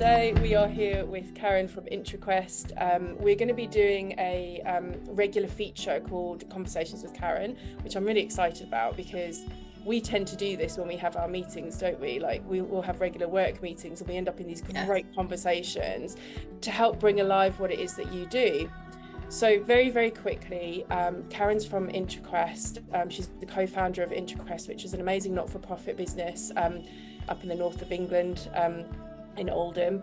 today we are here with Karen from IntraQuest. We're going to be doing a regular feature called Conversations with Karen, which I'm really excited about because we tend to do this when we have our meetings, don't we? Like we will have regular work meetings and we end up in these great conversations to help bring alive what it is that you do. So very, very quickly, Karen's from IntraQuest. She's the co-founder of IntraQuest, which is an amazing not-for-profit business up in the north of England, in Oldham.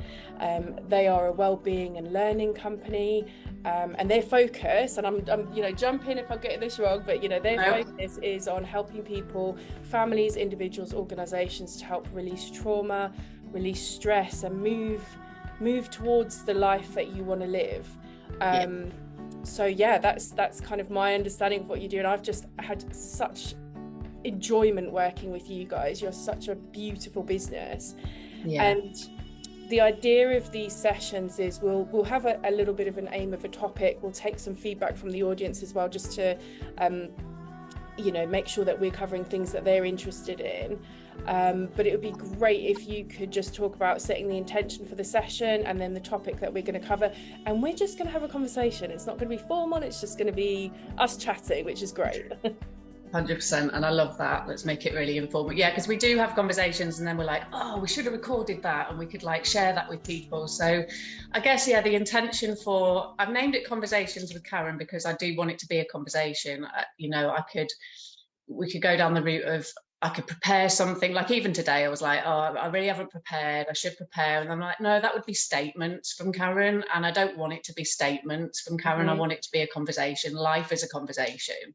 They are a well-being and learning company, and their focus, and I'm jump in if I'm getting this wrong, but their focus is on helping people, families, individuals, organizations to help release trauma, release stress, and move towards the life that you want to live. So yeah, that's kind of my understanding of what you do, and I've just had such enjoyment working with you guys. You're such a beautiful business. And the idea of these sessions is we'll have a little bit of an aim of a topic. We'll take some feedback from the audience as well, just to make sure that we're covering things that they're interested in. But it would be great if you could just talk about setting the intention for the session and then the topic that we're going to cover, and we're just going to have a conversation. It's not going to be formal, it's just going to be us chatting, which is great. 100%, and I love that. Let's make it really informal. Yeah, because we do have conversations and then we're like, oh, we should have recorded that and we could share that with people. So I guess, the intention I've named it Conversations with Karen because I do want it to be a conversation. We could go down the route of, I could prepare something, like even today I was like, oh, I really haven't prepared, I should prepare. And I'm like, no, that would be statements from Karen, and I don't want it to be statements from Karen. I want it to be a conversation. Life is a conversation,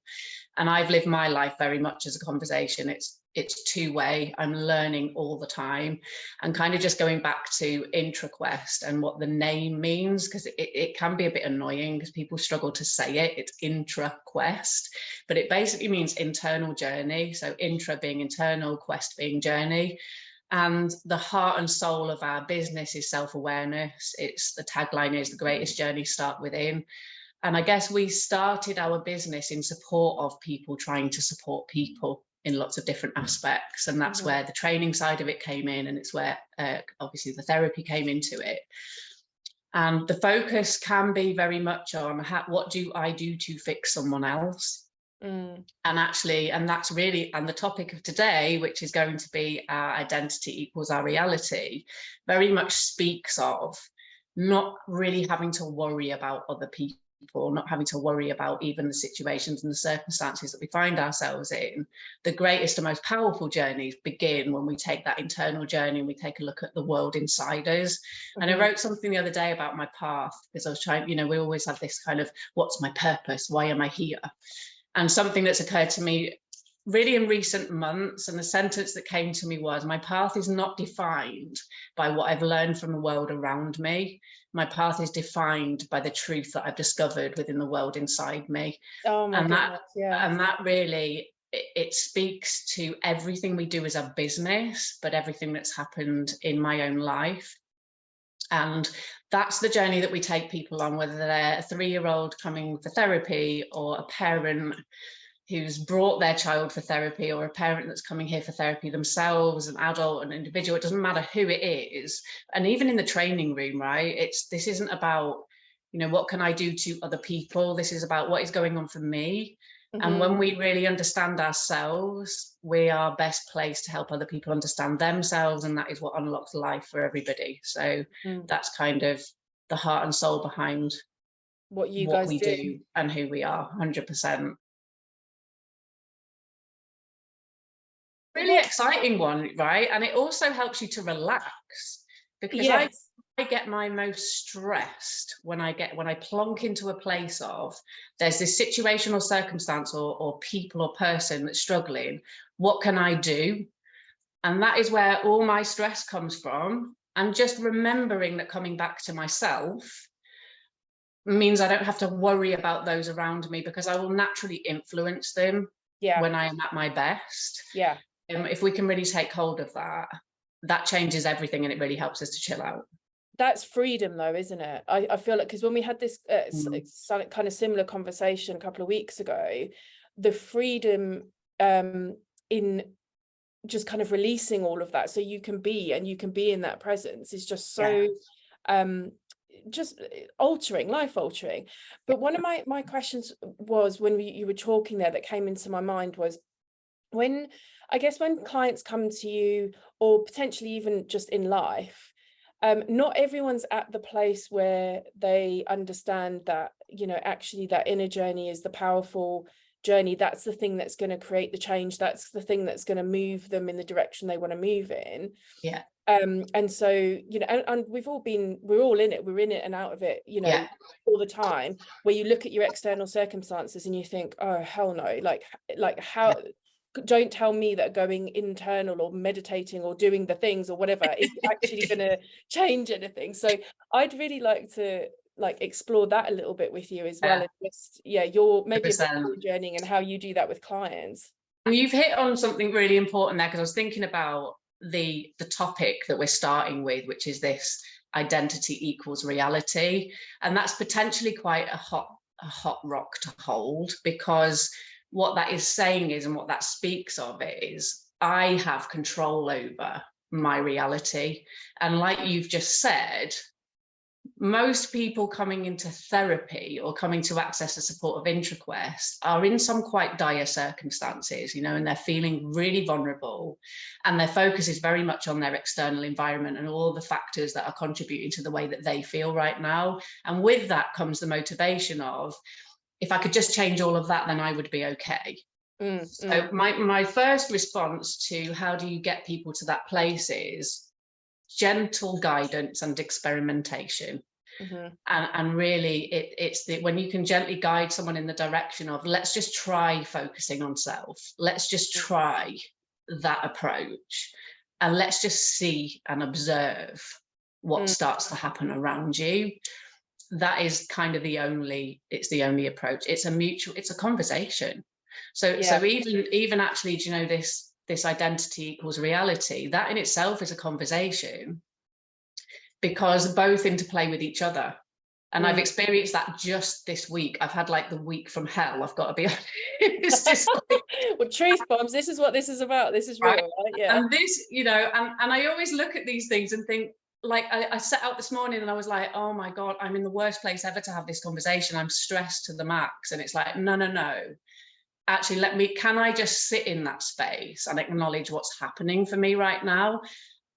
and I've lived my life very much as a conversation. It's two-way. I'm learning all the time, and kind of just going back to IntraQuest and what the name means, because it can be a bit annoying because people struggle to say it. It's IntraQuest, but it basically means internal journey. So intra being internal, quest being journey. And the heart and soul of our business is self-awareness. The tagline is the greatest journey start within. And I guess we started our business in support of people trying to support people in lots of different aspects. And that's where the training side of it came in. And it's where obviously the therapy came into it. And the focus can be very much on what do I do to fix someone else? And that's really, and the topic of today, which is going to be our identity equals our reality, very much speaks of not really having to worry about other people, not having to worry about even the situations and the circumstances that we find ourselves in. The greatest and most powerful journeys begin when we take that internal journey and we take a look at the world inside us. And I wrote something the other day about my path, because I was trying, we always have this kind of, what's my purpose? Why am I here? And something that's occurred to me really in recent months, and the sentence that came to me was, my path is not defined by what I've learned from the world around me. My path is defined by the truth that I've discovered within the world inside me. Oh my goodness, and that really, it speaks to everything we do as a business, but everything that's happened in my own life. And that's the journey that we take people on, whether they're a 3-year-old coming for therapy, or a parent who's brought their child for therapy, or a parent that's coming here for therapy themselves, an adult, an individual. It doesn't matter who it is. And even in the training room, right? This isn't about, what can I do to other people? This is about what is going on for me. And when we really understand ourselves, we are best placed to help other people understand themselves. And that is what unlocks life for everybody. So that's kind of the heart and soul behind what you guys do and who we are, 100%. Really exciting one, right? And it also helps you to relax, because I get my most stressed when I plonk into a place of, there's this situation or circumstance or people or person that's struggling. What can I do? And that is where all my stress comes from. And just remembering that coming back to myself means I don't have to worry about those around me, because I will naturally influence them when I am at my best. If we can really take hold of that changes everything, and it really helps us to chill out. That's freedom though, isn't it? I feel like, because when we had this kind of similar conversation a couple of weeks ago, the freedom in just kind of releasing all of that so you can be in that presence is just so just life altering. But one of my questions was, when you were talking there, that came into my mind was, when clients come to you, or potentially even just in life, not everyone's at the place where they understand that, actually that inner journey is the powerful journey. That's the thing that's going to create the change. That's the thing that's going to move them in the direction they want to move in. Yeah. And so, and we're all in it. We're in it and out of it, all the time, where you look at your external circumstances and you think, oh, hell no, like how, don't tell me that going internal or meditating or doing the things or whatever is actually going to change anything. So I'd really like to explore that a little bit with you as well. And just, your maybe your journey and how you do that with clients. And you've hit on something really important there, because I was thinking about the topic that we're starting with, which is this identity equals reality. And that's potentially quite a hot rock to hold, because what that is saying is, and what that speaks of it is, I have control over my reality. And like you've just said, most people coming into therapy or coming to access the support of IntraQuest are in some quite dire circumstances, and they're feeling really vulnerable, and their focus is very much on their external environment and all the factors that are contributing to the way that they feel right now. And with that comes the motivation of, if I could just change all of that, then I would be okay. So my first response to how do you get people to that place is gentle guidance and experimentation. And really it's when you can gently guide someone in the direction of, let's just try focusing on self, let's just try that approach, and let's just see and observe what starts to happen around you. That is kind of the only approach. It's a conversation. So even actually, this identity equals reality, that in itself is a conversation, because both interplay with each other. And I've experienced that just this week. I've had the week from hell, I've got to be honest. It's just well, truth bombs, this is what this is about. This is real, right? Yeah. And this, and I always look at these things and think, I set out this morning and I was like, oh my God, I'm in the worst place ever to have this conversation. I'm stressed to the max. And it's like, no. Actually, can I just sit in that space and acknowledge what's happening for me right now?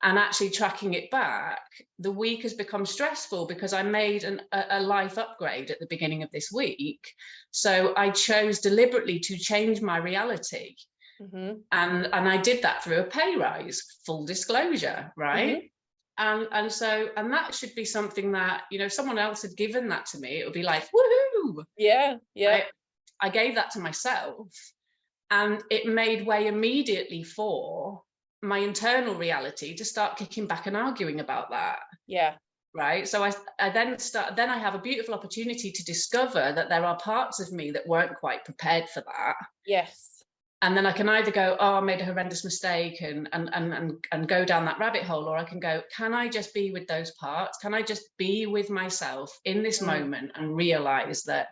And actually tracking it back, the week has become stressful because I made a life upgrade at the beginning of this week. So I chose deliberately to change my reality. And I did that through a pay rise, full disclosure, right? And that should be something that, if someone else had given that to me, it would be like, woohoo! Yeah. I gave that to myself, and it made way immediately for my internal reality to start kicking back and arguing about that. Yeah. Right. So I then I have a beautiful opportunity to discover that there are parts of me that weren't quite prepared for that. Yes. And then I can either go, oh, I made a horrendous mistake and go down that rabbit hole, or I can go, can I just be with those parts? Can I just be with myself in this moment and realize that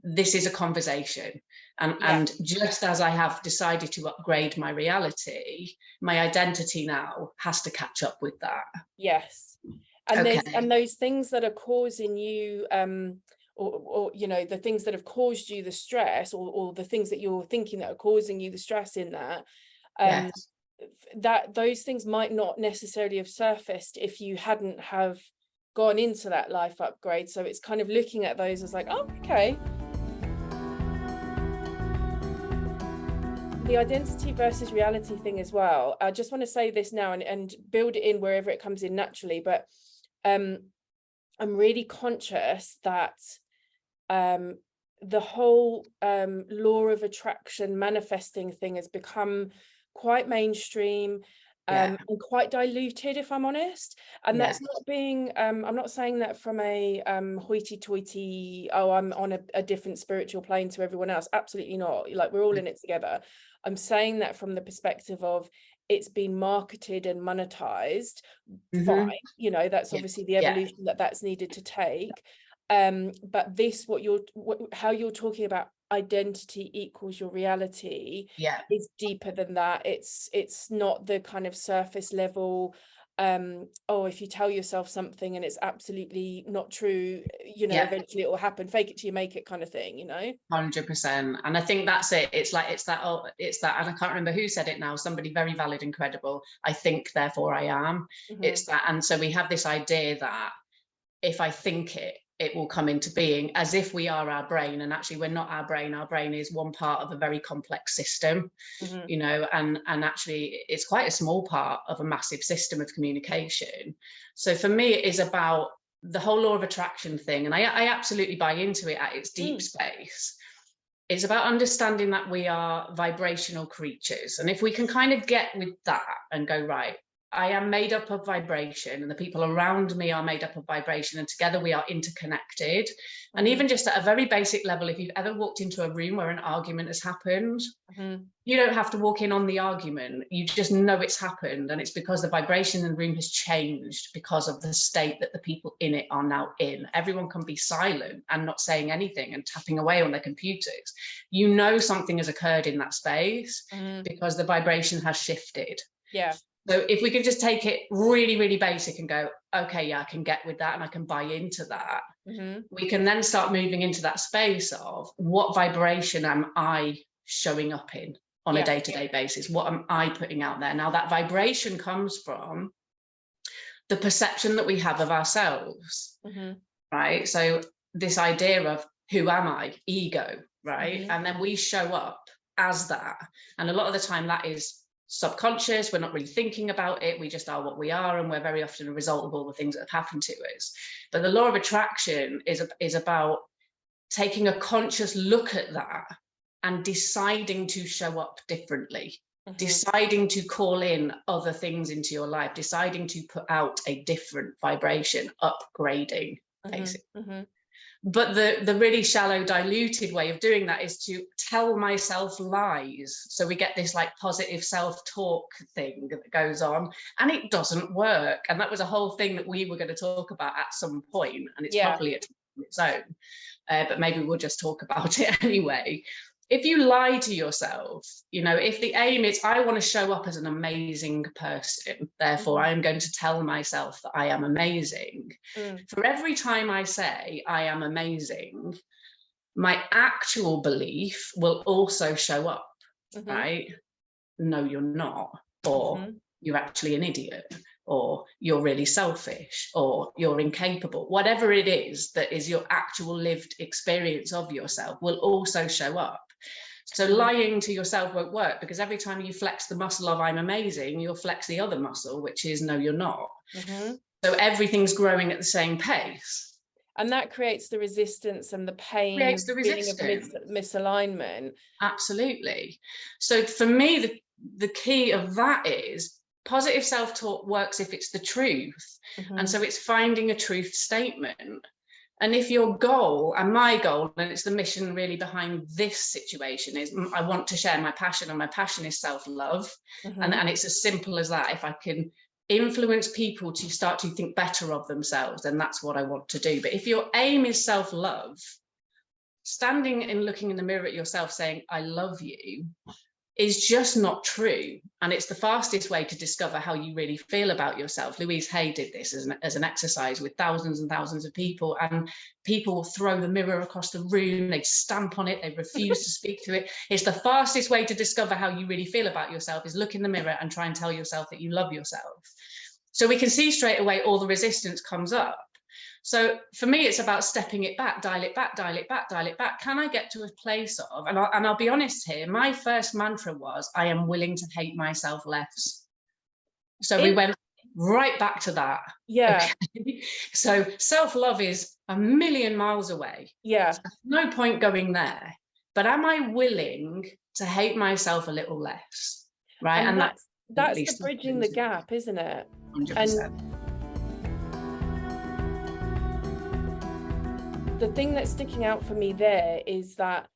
this is a conversation? And just as I have decided to upgrade my reality, my identity now has to catch up with that. Yes. And those things that are causing you or the things that have caused you the stress, or the things that you're thinking that are causing you the stress in that, that those things might not necessarily have surfaced if you hadn't have gone into that life upgrade. So it's kind of looking at those as like, oh, okay. The identity versus reality thing as well. I just want to say this now and build it in wherever it comes in naturally. But I'm really conscious that the whole law of attraction manifesting thing has become quite mainstream and quite diluted, if I'm honest. And that's not being, I'm not saying that from a hoity-toity, oh, I'm on a different spiritual plane to everyone else. Absolutely not. We're all in it together. I'm saying that from the perspective of it's been marketed and monetized. Fine. That's obviously the evolution that's needed to take. But this, how you're talking about identity equals your reality, Yeah. is deeper than that. It's not the kind of surface level, oh, if you tell yourself something and it's absolutely not true, you know, Yeah. eventually it will happen, fake it till you make it kind of thing, you know. 100%. And I think that's it. It's that, and I can't remember who said it now, somebody very valid and credible, I think, therefore I am. It's that. And so we have this idea that if I think it, it will come into being, as if we are our brain. And actually we're not our brain. Our brain is one part of a very complex system, you know, and actually it's quite a small part of a massive system of communication. So for me, it is about the whole law of attraction thing. And I absolutely buy into it at its deep space. It's about understanding that we are vibrational creatures. And if we can kind of get with that and go, right, I am made up of vibration, and the people around me are made up of vibration, and together we are interconnected. And even just at a very basic level, if you've ever walked into a room where an argument has happened, you don't have to walk in on the argument. You just know it's happened, and it's because the vibration in the room has changed because of the state that the people in it are now in. Everyone can be silent and not saying anything and tapping away on their computers. You know something has occurred in that space because the vibration has shifted. Yeah. So if we could just take it really, really basic and go, okay, yeah, I can get with that and I can buy into that. We can then start moving into that space of what vibration am I showing up in on a day-to-day basis? What am I putting out there? Now that vibration comes from the perception that we have of ourselves, right? So this idea of who am I? Ego, right? And then we show up as that. And a lot of the time that is subconscious. We're not really thinking about it. We just are what we are, and we're very often a result of all the things that have happened to us. But the law of attraction is about taking a conscious look at that and deciding to show up differently, deciding to call in other things into your life, deciding to put out a different vibration, upgrading, basically. But the really shallow, diluted way of doing that is to tell myself lies. So we get this like positive self-talk thing that goes on, and it doesn't work. And that was a whole thing that we were going to talk about at some point, and it's probably on its own. But maybe we'll just talk about it anyway. If you lie to yourself, you know, if the aim is, I want to show up as an amazing person, therefore I am going to tell myself that I am amazing. For every time I say I am amazing, my actual belief will also show up, right? No, you're not, or you're actually an idiot, or you're really selfish, or you're incapable. Whatever it is that is your actual lived experience of yourself will also show up. So lying to yourself won't work, because every time you flex the muscle of I'm amazing, you'll flex the other muscle, which is no, you're not. So everything's growing at the same pace. And that creates the resistance and the pain, creates the feeling of misalignment. Absolutely. So for me, the key of that is positive self-talk works if it's the truth. And so it's finding a truth statement. And if your goal, and my goal, and it's the mission really behind this situation, is I want to share my passion, and my passion is self-love. And it's as simple as that. If I can influence people to start to think better of themselves, then that's what I want to do. But if your aim is self-love, standing and looking in the mirror at yourself saying, I love you, is just not true. And it's the fastest way to discover how you really feel about yourself. Louise Hay did this as an exercise with thousands and thousands of people, and people throw the mirror across the room, they stamp on it, they refuse to speak to it. It's the fastest way to discover how you really feel about yourself, is look in the mirror and try and tell yourself that you love yourself. So we can see straight away all the resistance comes up. So for me, it's about stepping it back, dial it back, dial it back, dial it back. Can I get to a place of, and I'll be honest here, my first mantra was, I am willing to hate myself less. So we went right back to that. Yeah. Okay? So self-love is a million miles away. Yeah. So no point going there. But am I willing to hate myself a little less? Right. And that's the bridging the gap, isn't it? 100%. The thing that's sticking out for me there is that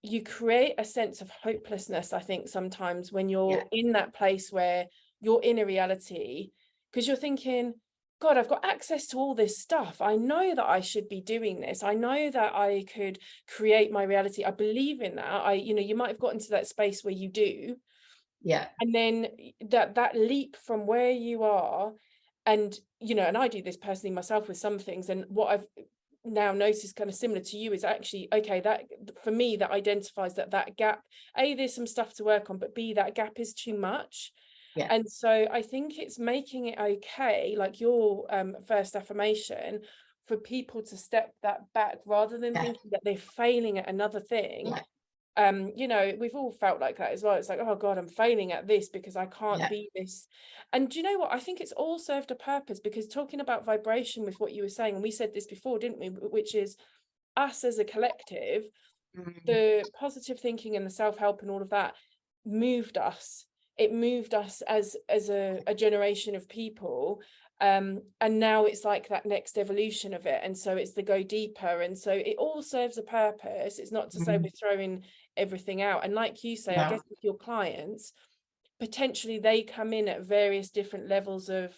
you create a sense of hopelessness, I think, sometimes when you're in that place where you're in a reality, because you're thinking, God, I've got access to all this stuff. I know that I should be doing this. I know that I could create my reality. I believe in that. You might have gotten to that space where you do. Yeah. And then that leap from where you are, and, and I do this personally myself with some things. And what I've now noticed kind of similar to you is actually, okay, that for me, that identifies that gap. A, there's some stuff to work on, but B, that gap is too much. Yeah. And so I think it's making it okay, like your first affirmation, for people to step that back rather than thinking that they're failing at another thing. We've all felt like that as well. It's like, oh God, I'm failing at this because I can't be this. And do you know what? I think it's all served a purpose, because talking about vibration with what you were saying, and we said this before, didn't we? Which is us as a collective, the positive thinking and the self-help and all of that moved us. It moved us as a generation of people. And now it's like that next evolution of it. And so it's the go deeper. And so it all serves a purpose. It's not to say we're throwing everything out. And like you say, I guess with your clients, potentially they come in at various different levels of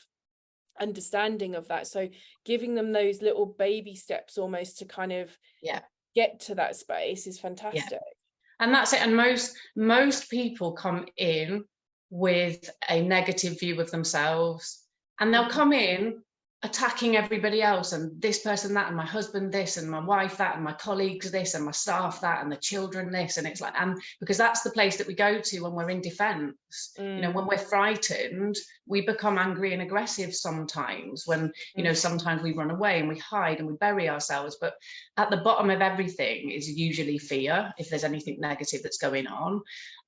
understanding of that. So giving them those little baby steps almost to kind of get to that space is fantastic. And that's it. And most people come in with a negative view of themselves, and they'll come in attacking everybody else, and this person that, and my husband this, and my wife that, and my colleagues this, and my staff that, and the children this. And it's like, and because that's the place that we go to when we're in defense. When we're frightened, we become angry and aggressive sometimes, when sometimes we run away and we hide and we bury ourselves. But at the bottom of everything is usually fear, if there's anything negative that's going on.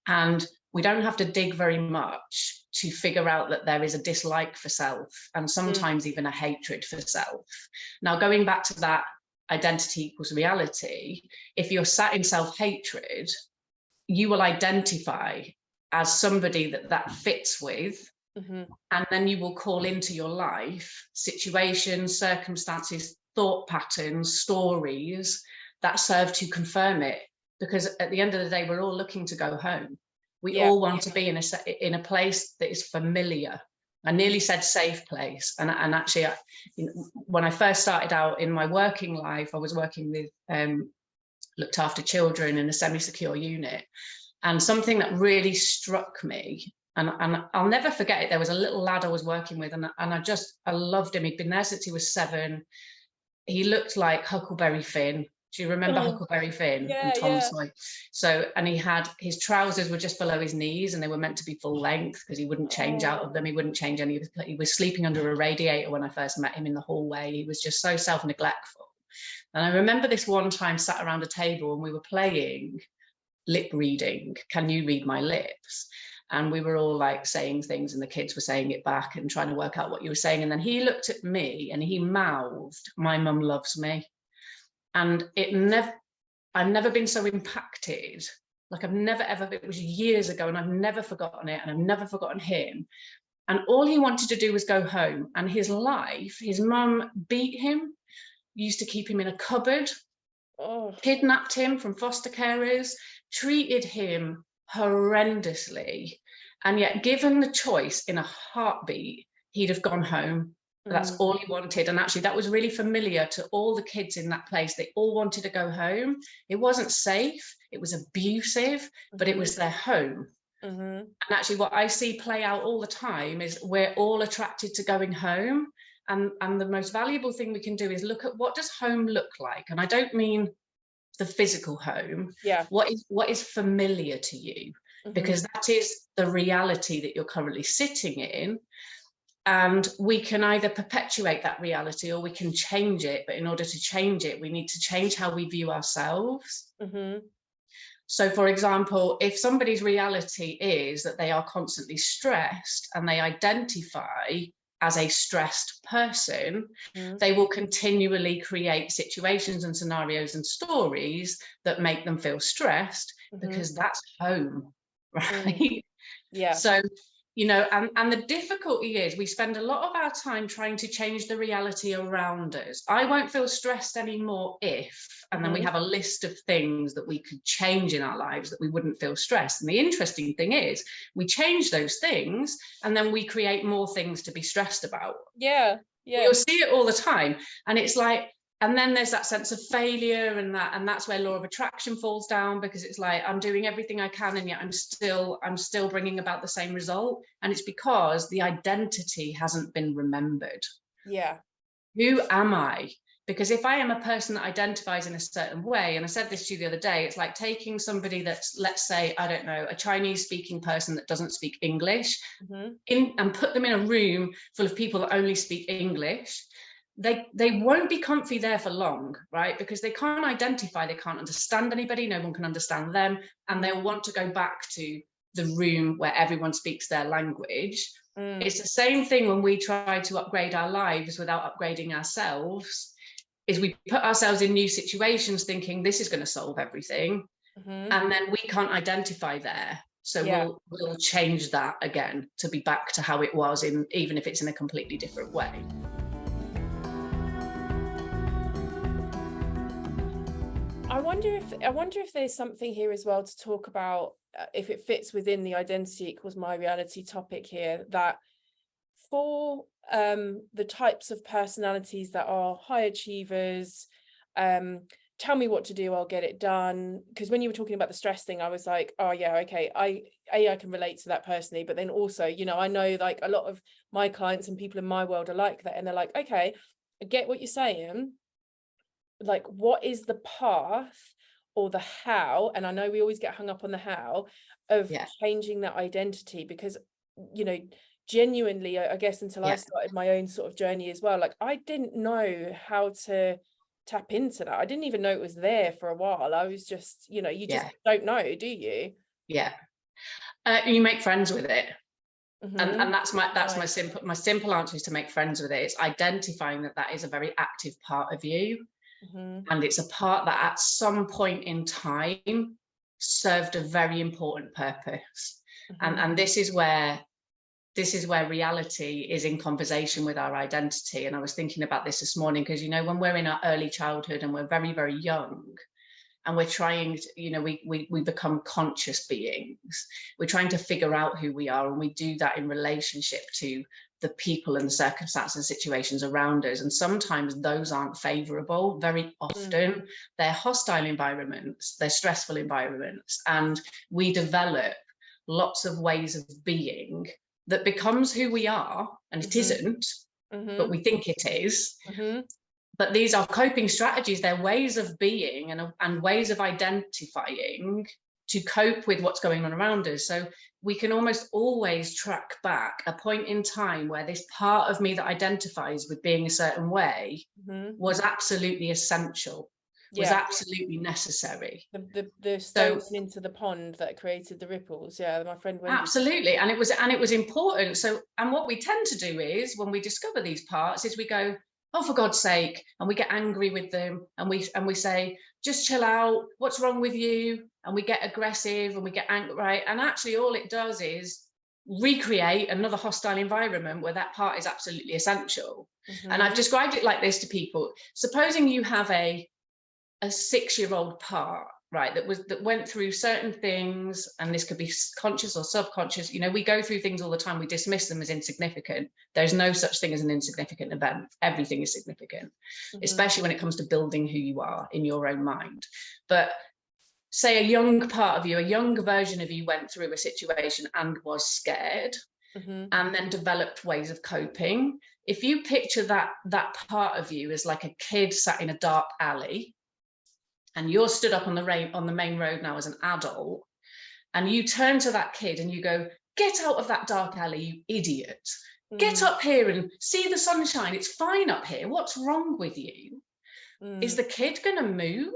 And we don't have to dig very much to figure out that there is a dislike for self, and sometimes even a hatred for self. Now, going back to that identity equals reality, if you're sat in self-hatred, you will identify as somebody that fits with, and then you will call into your life situations, circumstances, thought patterns, stories that serve to confirm it. Because at the end of the day, we're all looking to go home. We all want to be in a place that is familiar. I nearly said safe place. And actually, when I first started out in my working life, I was working with looked after children in a semi-secure unit. And something that really struck me, and I'll never forget it, there was a little lad I was working with, and I loved him. He'd been there since he was 7. He looked like Huckleberry Finn. Do you remember Huckleberry Finn and Tom Sawyer? So, and his trousers were just below his knees, and they were meant to be full length because he wouldn't change out of them. He wouldn't change any of his. He was sleeping under a radiator when I first met him in the hallway. He was just so self-neglectful. And I remember this one time sat around a table and we were playing lip reading. Can you read my lips? And we were all like saying things, and the kids were saying it back and trying to work out what you were saying. And then he looked at me and he mouthed, "My mum loves me." And I've never been so impacted. Like I've never, ever, it was years ago and I've never forgotten it, and I've never forgotten him. And all he wanted to do was go home. And his life, his mum beat him, used to keep him in a cupboard, kidnapped him from foster carers, treated him horrendously. And yet, given the choice in a heartbeat, he'd have gone home. That's all he wanted. And actually, that was really familiar to all the kids in that place. They all wanted to go home. It wasn't safe. It was abusive, but it was their home. And actually, what I see play out all the time is we're all attracted to going home. And the most valuable thing we can do is look at, what does home look like? And I don't mean the physical home. What is familiar to you? Because that is the reality that you're currently sitting in. And we can either perpetuate that reality or we can change it. But in order to change it, we need to change how we view ourselves. So, for example, if somebody's reality is that they are constantly stressed and they identify as a stressed person, they will continually create situations and scenarios and stories that make them feel stressed, because that's home, right? So, and the difficulty is we spend a lot of our time trying to change the reality around us. I won't feel stressed anymore if, and then we have a list of things that we could change in our lives that we wouldn't feel stressed. And the interesting thing is we change those things and then we create more things to be stressed about. Yeah. You'll see it all the time. And it's like, and then there's that sense of failure, and that's where law of attraction falls down, because it's like, I'm doing everything I can, and yet I'm still bringing about the same result. And it's because the identity hasn't been remembered. Yeah. Who am I? Because if I am a person that identifies in a certain way, and I said this to you the other day, it's like taking somebody that's, let's say, I don't know, a Chinese speaking person that doesn't speak English, and put them in a room full of people that only speak English. They won't be comfy there for long, right? Because they can't identify, they can't understand anybody, no one can understand them, and they'll want to go back to the room where everyone speaks their language. It's the same thing when we try to upgrade our lives without upgrading ourselves, is we put ourselves in new situations thinking this is going to solve everything, and then we can't identify there. So we'll change that again to be back to how it was, even if it's in a completely different way. I wonder if there's something here as well to talk about, if it fits within the identity equals my reality topic here, that for the types of personalities that are high achievers, tell me what to do, I'll get it done. Because when you were talking about the stress thing, I was like, oh yeah, okay, I can relate to that personally, but then also, you know, I know like a lot of my clients and people in my world are like that, and they're like, okay, I get what you're saying, like what is the path or the how? And I know we always get hung up on the how of changing that identity, because, you know, genuinely, I guess until I started my own sort of journey as well, like I didn't know how to tap into that. I didn't even know it was there for a while. I was just, you know, you just don't know, do you? You make friends with it. And that's my simple answer is to make friends with it. It's identifying that is a very active part of you. And it's a part that at some point in time served a very important purpose. And this is where reality is in conversation with our identity. And I was thinking about this morning, because, you know, when we're in our early childhood and we're very, very young, and we're trying to, you know, we become conscious beings, we're trying to figure out who we are, and we do that in relationship to the people and the circumstances and situations around us. And sometimes those aren't favorable. Very often they're hostile environments, they're stressful environments, and we develop lots of ways of being that becomes who we are, and it isn't, but we think it is. But these are coping strategies. They're ways of being and ways of identifying to cope with what's going on around us. So we can almost always track back a point in time where this part of me that identifies with being a certain way was absolutely essential, was absolutely necessary. The stone into the pond that created the ripples. Yeah, my friend Wendy. Absolutely, and it was important. So, and what we tend to do is, when we discover these parts, is we go, oh, for God's sake, and we get angry with them, and we say, just chill out, what's wrong with you? And we get aggressive and we get angry, right? And actually all it does is recreate another hostile environment where that part is absolutely essential. And I've described it like this to people. Supposing you have a 6-year-old part, right, that went through certain things, and this could be conscious or subconscious. You know, we go through things all the time, we dismiss them as insignificant. There's no such thing as an insignificant event. Everything is significant, especially when it comes to building who you are in your own mind. But say a young part of you, a younger version of you, went through a situation and was scared, and then developed ways of coping. If you picture that part of you as like a kid sat in a dark alley, and you're stood up on the main road now as an adult, and you turn to that kid and you go, get out of that dark alley, you idiot. Get up here and see the sunshine. It's fine up here. What's wrong with you? Is the kid going to move?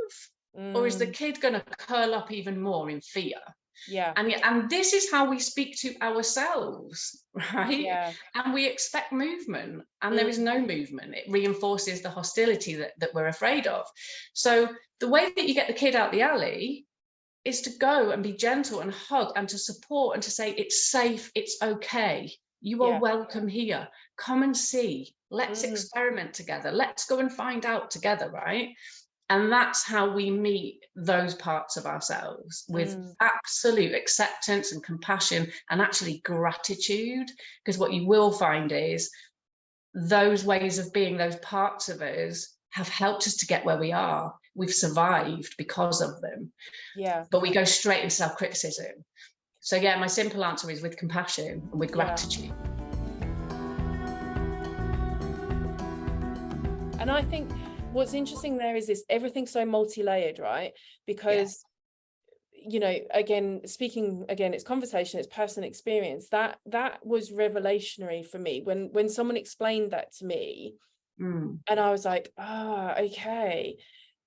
Or is the kid going to curl up even more in fear? Yeah. And this is how we speak to ourselves, right? Yeah. And we expect movement, and there is no movement. It reinforces the hostility that we're afraid of. So the way that you get the kid out the alley is to go and be gentle and hug and to support and to say, it's safe, it's okay. You are welcome here. Come and see. Let's experiment together. Let's go and find out together, right? And that's how we meet those parts of ourselves, with absolute acceptance and compassion and actually gratitude. Because what you will find is those ways of being, those parts of us, have helped us to get where we are. We've survived because of them. Yeah. But we go straight into self-criticism. So yeah, my simple answer is with compassion and with gratitude. And I think what's interesting there is this, everything's so multi-layered, right? Because you know, again, speaking again, it's conversation, it's personal experience. That was revelationary for me when someone explained that to me, and I was like, okay.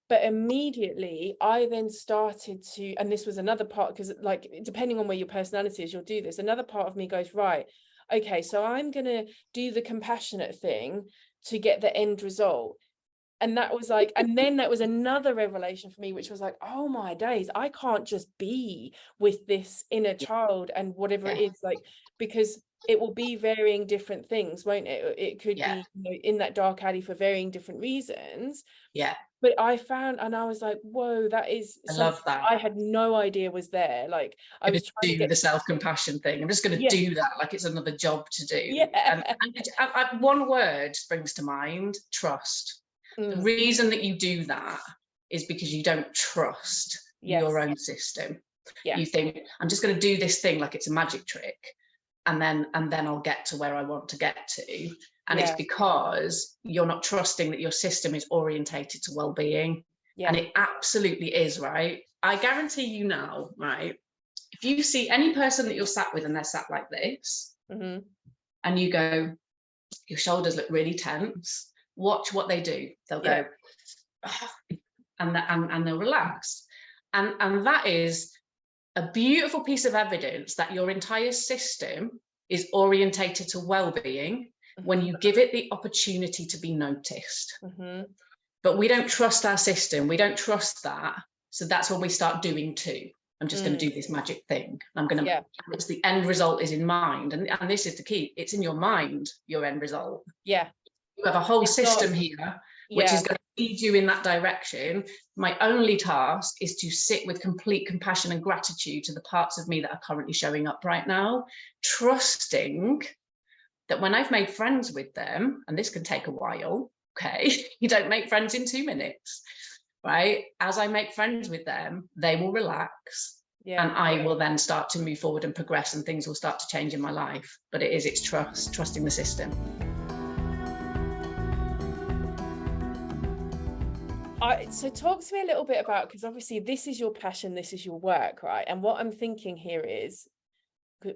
But immediately I then started to, and this was another part, because like, depending on where your personality is, you'll do this. Another part of me goes, right, okay, so I'm gonna do the compassionate thing to get the end result. And that was like, and then that was another revelation for me, which was like, oh my days, I can't just be with this inner child and whatever it is, like, because it will be varying different things, won't it? It could be, you know, in that dark alley for varying different reasons. Yeah. But I found, and I was like, whoa, that is I love that. I had no idea was there. Like, I was trying to do the self-compassion thing. I'm just going to do that like it's another job to do. And one word springs to mind: trust. The reason that you do that is because you don't trust your own system. You think, I'm just going to do this thing like it's a magic trick, and then I'll get to where I want to get to. And it's because you're not trusting that your system is orientated to well-being. And it absolutely is, right? I guarantee you now, right? If you see any person that you're sat with and they're sat like this, and you go, your shoulders look really tense, watch what they do. They'll go, and they'll relax. And that is a beautiful piece of evidence that your entire system is orientated to well-being when you give it the opportunity to be noticed. But we don't trust our system. We don't trust that. So that's when we start doing too. I'm just going to do this magic thing. I'm going to, it's the end result is in mind. And this is the key. It's in your mind, your end result. Yeah. You have a whole system here, which is going to lead you in that direction. My only task is to sit with complete compassion and gratitude to the parts of me that are currently showing up right now, trusting that when I've made friends with them, and this can take a while, okay, you don't make friends in 2 minutes, right? As I make friends with them, they will relax, and I will then start to move forward and progress, and things will start to change in my life. But it's trusting the system. So talk to me a little bit about, because obviously this is your passion, this is your work, right? And what I'm thinking here is,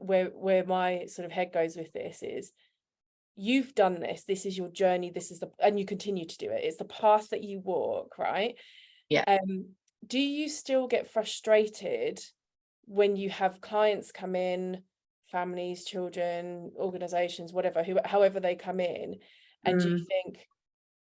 where my sort of head goes with this is, you've done this is your journey, this is and you continue to do it, it's the path that you walk, right? Do you still get frustrated when you have clients come in, families, children, organizations, whatever, however they come in, and you think,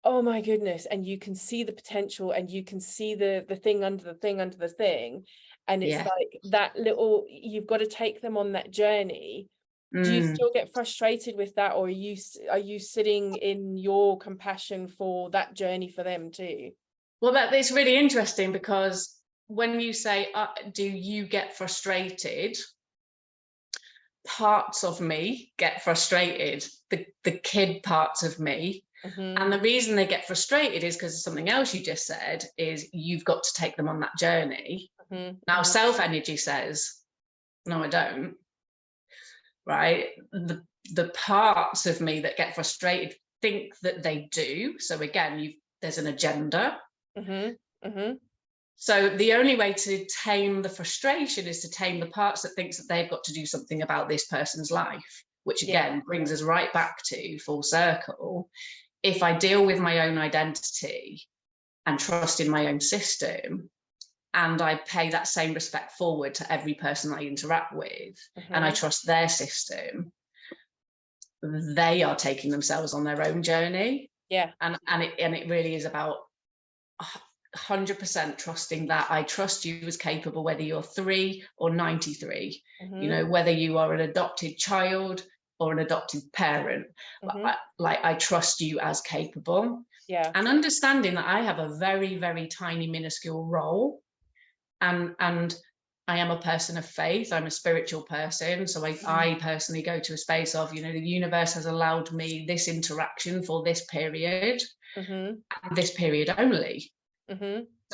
oh my goodness, and you can see the potential, and you can see the thing under the thing under the thing, and it's like that little, you've got to take them on that journey. Do you still get frustrated with that, or are you sitting in your compassion for that journey for them too? Well, it's really interesting, because when you say, do you get frustrated? Parts of me get frustrated, the kid parts of me. And the reason they get frustrated is because of something else you just said, is you've got to take them on that journey. Now, self-energy says, no, I don't. Right? The parts of me that get frustrated think that they do. So again, there's an agenda. So the only way to tame the frustration is to tame the parts that thinks that they've got to do something about this person's life, which again brings us right back to full circle. If I deal with my own identity and trust in my own system, and I pay that same respect forward to every person I interact with, and I trust their system, they are taking themselves on their own journey. And it really is about 100% trusting that I trust you as capable, whether you're 3 or 93, you know, whether you are an adopted child or an adopted parent, I trust you as capable. And understanding that I have a very, very tiny, minuscule role, and I am a person of faith. I'm a spiritual person. So I personally go to a space of, you know, the universe has allowed me this interaction for this period, and this period only.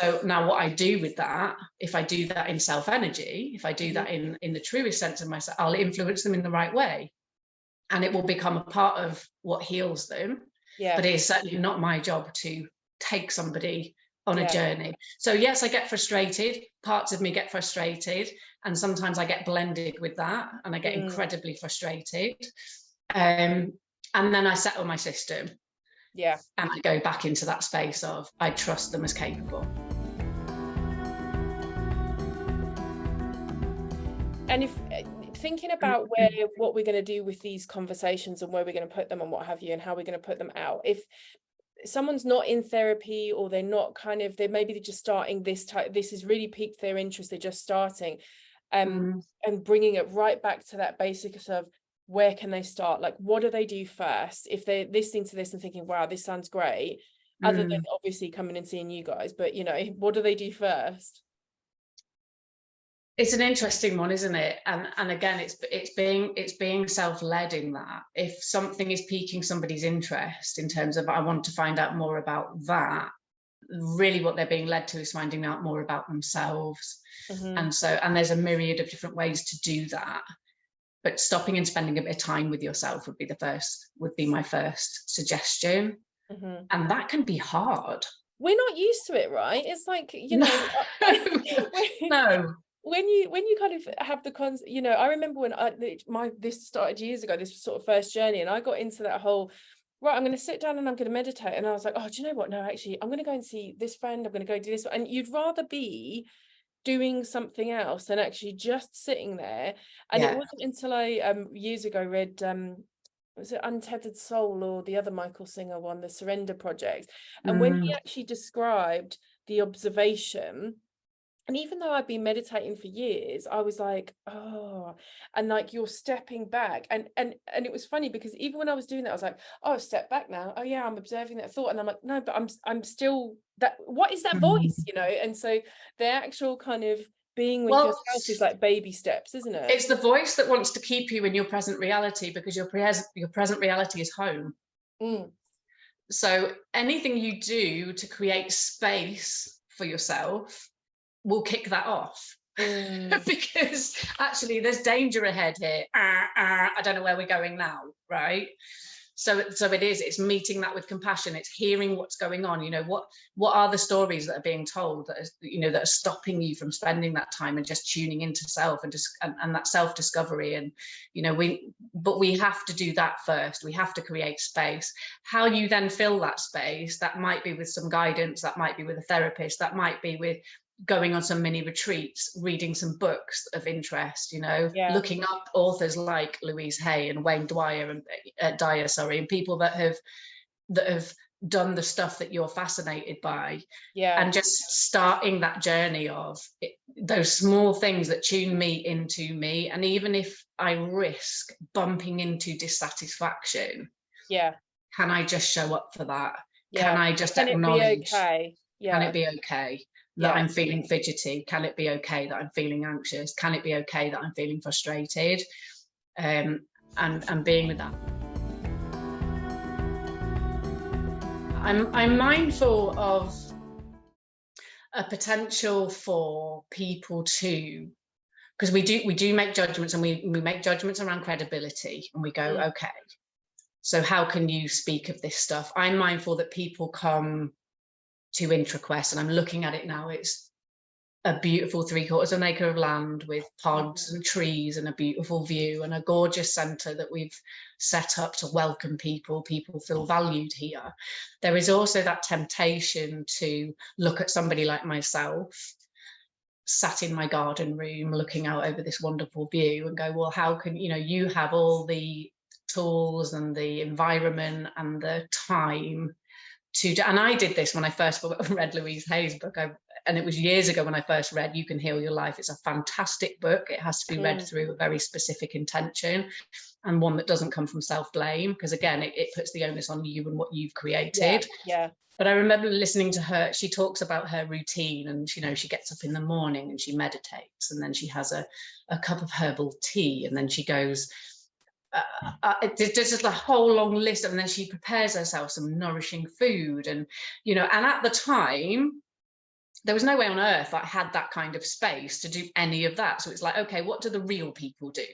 So now what I do with that, if I do that in self-energy, if I do that in the truest sense of myself, I'll influence them in the right way. And it will become a part of what heals them. Yeah. But it is certainly not my job to take somebody on a journey. So yes, I get frustrated. Parts of me get frustrated, and sometimes I get blended with that, and I get incredibly frustrated. And then I settle my system. Yeah. And I go back into that space of, I trust them as capable. And if thinking about what we're going to do with these conversations and where we're going to put them and what have you, and how we're going to put them out, if someone's not in therapy, or they're not they're just starting this has really piqued their interest, they're just starting, and bringing it right back to that basics of where can they start? Like, what do they do first if they're listening to this and thinking, wow, this sounds great, other than obviously coming and seeing you guys, but you know, what do they do first? It's an interesting one, isn't it? And again, it's being self-led in that. If something is piquing somebody's interest in terms of, I want to find out more about that, really what they're being led to is finding out more about themselves. And there's a myriad of different ways to do that. But stopping and spending a bit of time with yourself would be my first suggestion. And that can be hard. We're not used to it, right? It's like, you know, no. When you kind of have the you know, I remember when this started years ago, this sort of first journey, and I got into that whole, right, I'm going to sit down and I'm going to meditate, and I was like, oh, do you know what? No, actually, I'm going to go and see this friend. I'm going to go do this, and you'd rather be doing something else than actually just sitting there. And it wasn't until I years ago read was it Untethered Soul, or the other Michael Singer one, The Surrender Project, and when he actually described the observation. And even though I'd been meditating for years, I was like, oh, and like, you're stepping back. And it was funny because even when I was doing that, I was like, oh, step back now. Oh yeah, I'm observing that thought. And I'm like, no, but I'm still that, what is that voice, you know? And so the actual kind of being with yourself is like baby steps, isn't it? It's the voice that wants to keep you in your present reality, because your present reality is home. So anything you do to create space for yourself will kick that off. Because actually there's danger ahead here. I don't know where we're going now, right? So it's meeting that with compassion. It's hearing what's going on. You know, what are the stories that are being told that are stopping you from spending that time and just tuning into self and that self-discovery. And you know, we have to do that first. We have to create space. How you then fill that space, that might be with some guidance, that might be with a therapist, that might be with going on some mini retreats, reading some books of interest, you know, looking up authors like Louise Hay and Wayne Dyer and people that have done the stuff that you're fascinated by, and just starting that journey of those small things that tune me into me. And even if I risk bumping into dissatisfaction, can I just show up for that? Can I just acknowledge? Can it be okay that I'm feeling fidgety? Can it be okay that I'm feeling anxious? Can it be okay that I'm feeling frustrated? And being with that. I'm mindful of a potential for people to, because we do make judgments, and we make judgments around credibility, and we go, okay, so how can you speak of this stuff? I'm mindful that people come to IntraQuest, and I'm looking at it now, it's a beautiful 3/4 of an acre of land with pods and trees and a beautiful view and a gorgeous centre that we've set up to welcome people. People feel valued here. There is also that temptation to look at somebody like myself sat in my garden room looking out over this wonderful view and go, well, how can, you know, you have all the tools and the environment and the time to do. And I did this when I first read Louise Hay's book. and it was years ago when I first read You Can Heal Your Life. It's a fantastic book. It has to be read through a very specific intention, and one that doesn't come from self-blame, because again, it puts the onus on you and what you've created. Yeah. But I remember listening to her, she talks about her routine, and she gets up in the morning and she meditates, and then she has a cup of herbal tea, and then she goes, there's just a whole long list, and then she prepares herself some nourishing food, and and at the time there was no way on earth I had that kind of space to do any of that. So it's like, okay, what do the real people do?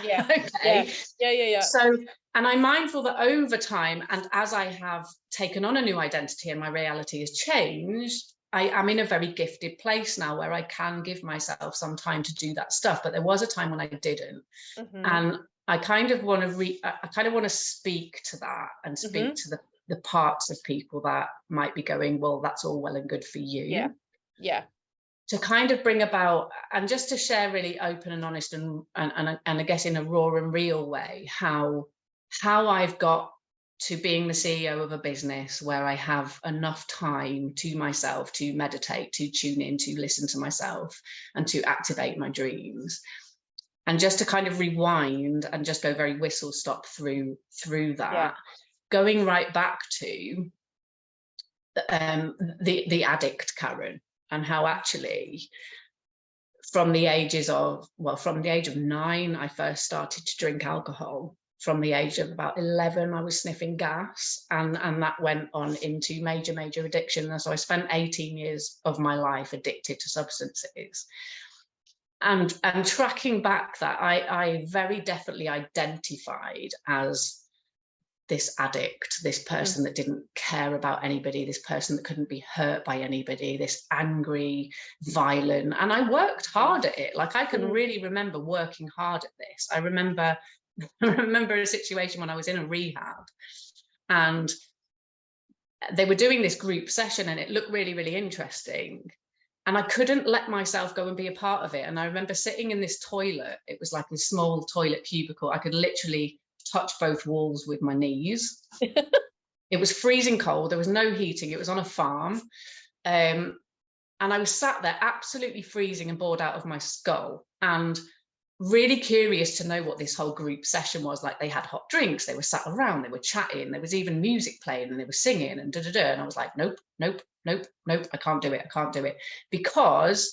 Yeah. Okay. Yeah. So, and I'm mindful that over time, and as I have taken on a new identity and my reality has changed, I am in a very gifted place now where I can give myself some time to do that stuff. But there was a time when I didn't. And I kind of want to speak to that, and speak to the parts of people that might be going, well, that's all well and good for you. Yeah. To kind of bring about, and just to share really open and honest and I guess in a raw and real way, how I've got to being the CEO of a business where I have enough time to myself to meditate, to tune in, to listen to myself, and to activate my dreams. And just to kind of rewind and just go very whistle stop through that, going right back to the addict Karen, and how actually from the age of 9, I first started to drink alcohol. From the age of about 11, I was sniffing gas, and that went on into major addiction. And so I spent 18 years of my life addicted to substances. And tracking back that, I very definitely identified as this addict, this person that didn't care about anybody, this person that couldn't be hurt by anybody, this angry, violent. And I worked hard at it. Like, I can really remember working hard at this. I remember a situation when I was in a rehab, and they were doing this group session, and it looked really interesting. And I couldn't let myself go and be a part of it. And I remember sitting in this toilet. It was like a small toilet cubicle. I could literally touch both walls with my knees. It was freezing cold. There was no heating. It was on a farm. And I was sat there absolutely freezing and bored out of my skull, and really curious to know what this whole group session was like. They had hot drinks, they were sat around, they were chatting, there was even music playing, and they were singing and and I was like, nope, I can't do it, because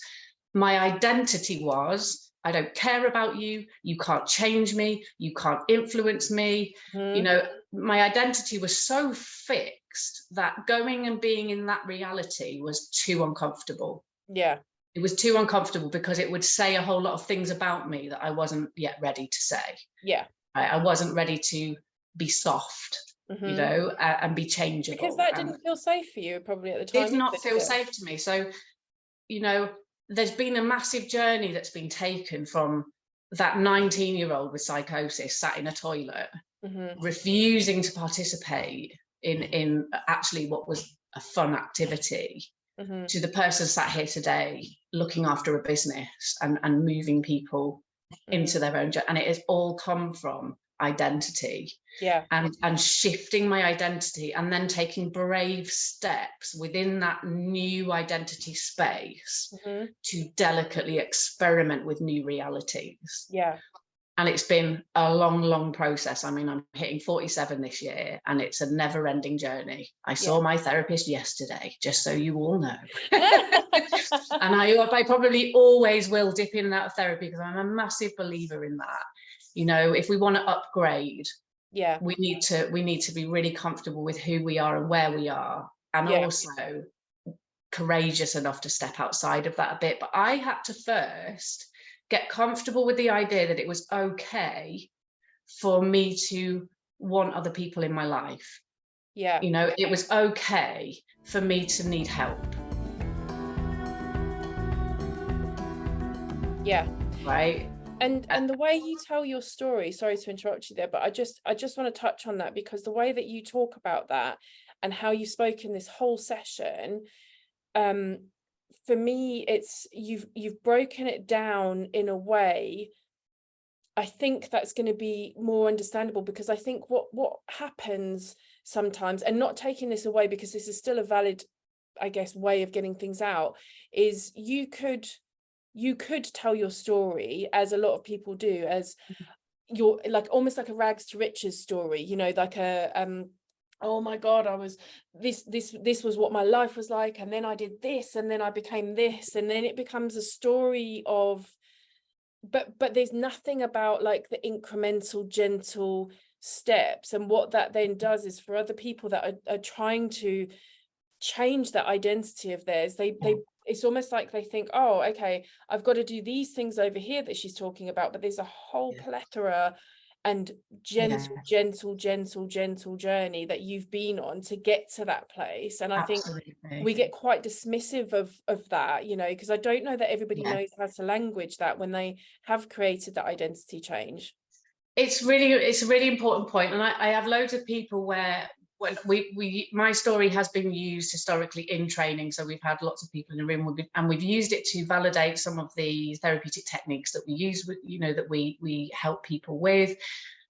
my identity was, I don't care about you, you can't change me, you can't influence me. My identity was so fixed that going and being in that reality was too uncomfortable. It was too uncomfortable, because it would say a whole lot of things about me that I wasn't yet ready to say. I wasn't ready to be soft, and be changeable. Because that didn't feel safe for you probably at the time. It did not feel safe to me. So, there's been a massive journey that's been taken from that 19-year-old with psychosis sat in a toilet, refusing to participate in actually what was a fun activity, to the person sat here today looking after a business and moving people into their own journey. And it has all come from identity, and shifting my identity, and then taking brave steps within that new identity space to delicately experiment with new realities. And it's been a long process. I mean, I'm hitting 47 this year, and it's a never-ending journey. I saw my therapist yesterday, just so you all know. And I probably always will dip in and out of therapy, because I'm a massive believer in that. If we want to upgrade, we need to be really comfortable with who we are and where we are, and also courageous enough to step outside of that a bit. But I had to first get comfortable with the idea that it was okay for me to want other people in my life. It was okay for me to need help. Right. And the way you tell your story, sorry to interrupt you there, but I just want to touch on that, because the way that you talk about that and how you spoke in this whole session, for me, it's you've broken it down in a way, I think, that's going to be more understandable. Because I think what happens sometimes, and not taking this away, because this is still a valid I guess, way of getting things out is you could tell your story, as a lot of people do, as your, like, almost like a rags to riches story, you know, like a oh my God, I was this was what my life was like, and then I did this, and then I became this, and then it becomes a story of, but there's nothing about like the incremental, gentle steps. And what that then does is, for other people that are trying to change that identity of theirs, they it's almost like they think, oh, okay, I've got to do these things over here that she's talking about, but there's a whole plethora and gentle journey that you've been on to get to that place. And I think we get quite dismissive of that, you know, because I don't know that everybody knows how to language that when they have created that identity change. It's a really important point, and I have loads of people where when my story has been used historically in training, so we've had lots of people in the room, and we've used it to validate some of the therapeutic techniques that we use, you know, that we help people with,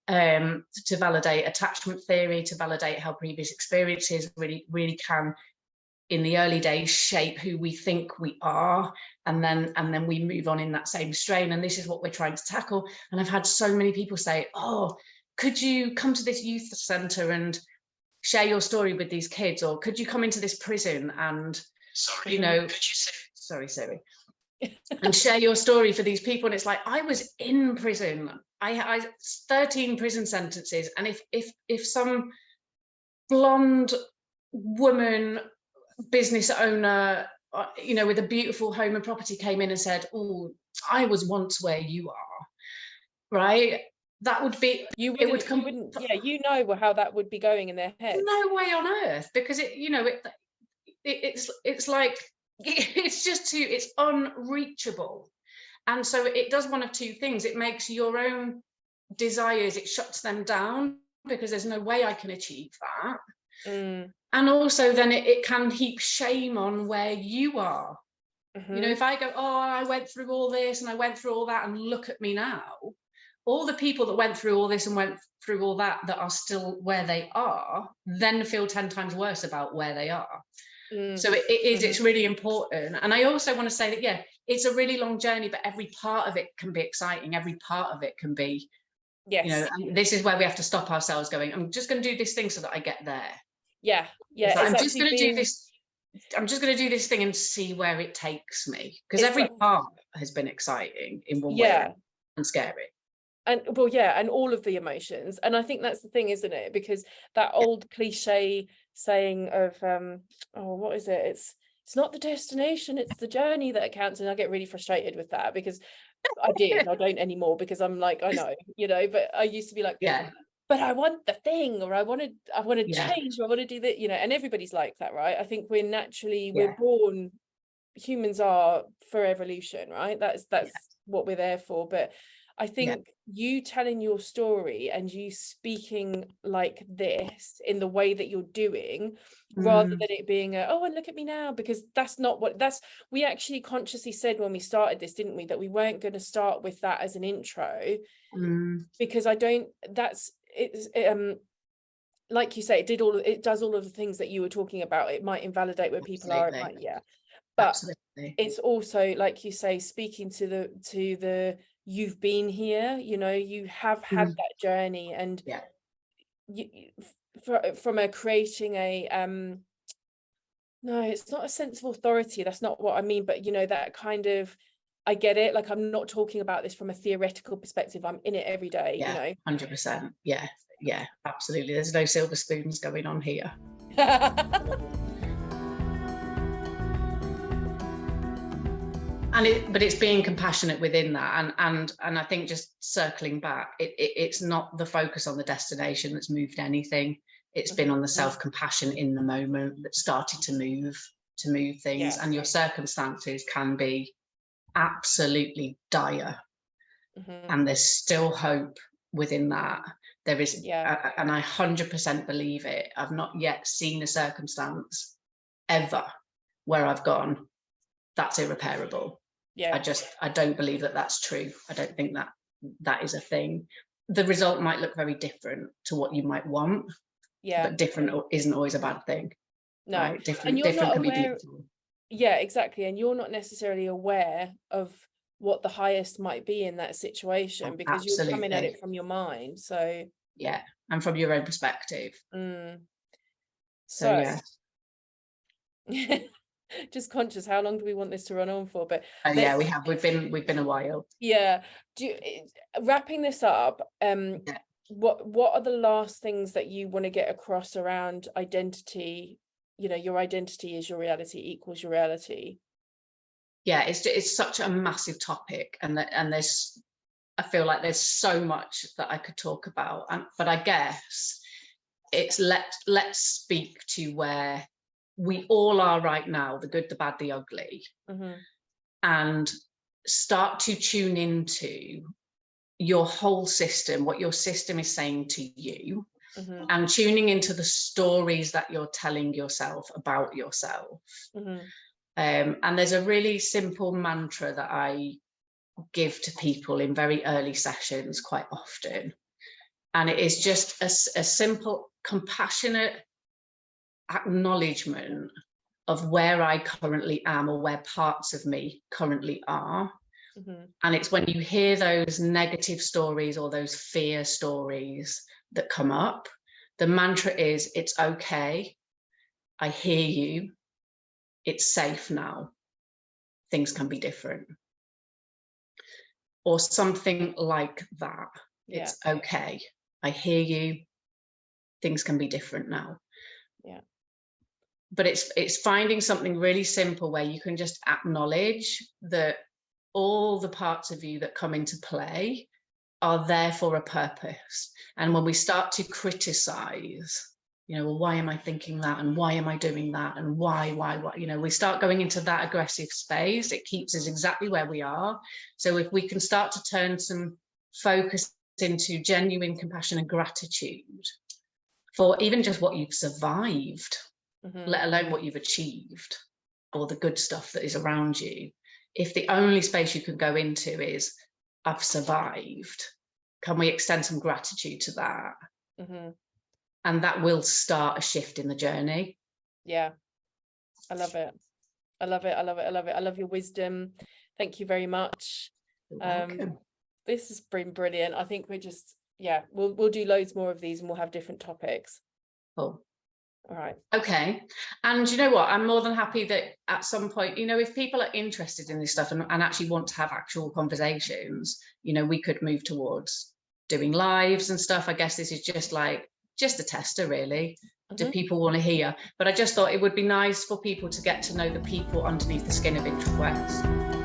to validate attachment theory, to validate how previous experiences really can, in the early days, shape who we think we are, and then we move on in that same strain. And this is what we're trying to tackle. And I've had so many people say, oh, could you come to this youth centre and share your story with these kids, or could you come into this prison and, you know, could you say, sorry Siri, and share your story for these people? And it's like, I was in prison, I 13 prison sentences, and if some blonde woman business owner, you know, with a beautiful home and property came in and said, oh, I was once where you are, right, that would be, you know how that would be going in their head. No way on earth, because it, you know, it's like, it's unreachable. And so it does one of two things. It makes your own desires, it shuts them down, because there's no way I can achieve that. And also then it can heap shame on where you are. You know, if I go, oh, I went through all this and I went through all that, and look at me now, all the people that went through all this and went through all that are still where they are, then feel 10 times worse about where they are. So it's really important. And I also want to say that, yeah, it's a really long journey, but every part of it can be exciting. Every part of it can be, you know, and this is where we have to stop ourselves going, I'm just going to do this thing so that I get there. I'm just going to do this. I'm just going to do this thing and see where it takes me, because every part has been exciting in one way and scary. And well, yeah, and all of the emotions. And I think that's the thing, isn't it? Because that old cliche saying of oh, what is it? It's not the destination, it's the journey that counts. And I get really frustrated with that, because I don't anymore, because I'm like, I know, you know, but I used to be like, but I want the thing, or I want to change, or I want to do that, you know. And everybody's like that, right? I think we're naturally, we're born, humans are for evolution, right? That's what we're there for. But I think you telling your story and you speaking like this in the way that you're doing, rather than it being oh, and look at me now, because that's not what, we actually consciously said when we started this, didn't we, that we weren't going to start with that as an intro, because like you say, it does all of the things that you were talking about. It might invalidate where people are, it might, but it's also, like you say, speaking to the you've been here, you know, you have had that journey, and from creating a no, it's not a sense of authority, that's not what I mean, but you know, that kind of, I get it, like, I'm not talking about this from a theoretical perspective, I'm in it every day, you know. 100%. Yeah, absolutely, there's no silver spoons going on here. But it's being compassionate within that, and I think, just circling back, it's not the focus on the destination that's moved anything. It's been on the self-compassion in the moment that started to move things. And your circumstances can be absolutely dire, and there's still hope within that. There is, and I 100% believe it. I've not yet seen a circumstance ever where I've gone, that's irreparable. I don't believe that that's true. I don't think that is a thing. The result might look very different to what you might want, but different isn't always a bad thing. No. Right? And you're Different not can be aware. beautiful. Yeah, exactly. And you're not necessarily aware of what the highest might be in that situation, because you're coming at Absolutely. it from your mind. So Yeah, and from your own perspective. So yeah. Just conscious, how long do we want this to run on for? But Yeah, we've been a while. Yeah. Wrapping this up, what are the last things that you want to get across around identity? Your identity is your reality, equals your reality. Yeah, it's such a massive topic, and I feel like there's so much that I could talk about, but I guess it's let's speak to where we all are right now, the good, the bad, the ugly, and start to tune into your whole system, what your system is saying to you, and tuning into the stories that you're telling yourself about yourself. And there's a really simple mantra that I give to people in very early sessions quite often. And it is just a simple, compassionate acknowledgement of where I currently am, or where parts of me currently are. And it's when you hear those negative stories or those fear stories that come up, the mantra is, it's okay, I hear you, it's safe now, things can be different. Or something like that. Yeah. It's okay, I hear you, things can be different now. Yeah. But it's finding something really simple where you can just acknowledge that all the parts of you that come into play are there for a purpose. And when we start to criticize, well, why am I thinking that? And why am I doing that? And why, we start going into that aggressive space. It keeps us exactly where we are. So if we can start to turn some focus into genuine compassion and gratitude for even just what you've survived, let alone what you've achieved, or the good stuff that is around you. If the only space you can go into is, I've survived, can we extend some gratitude to that? And that will start a shift in the journey. Yeah, I love it. I love it. I love it. I love it. I love your wisdom. Thank you very much. This has been brilliant. I think we're just, we'll do loads more of these, and we'll have different topics. Cool. All right. Okay. And you know what? I'm more than happy that at some point, if people are interested in this stuff and actually want to have actual conversations, we could move towards doing lives and stuff. I guess this is just a tester, really. Do people want to hear? But I just thought it would be nice for people to get to know the people underneath the skin of IntraQuest.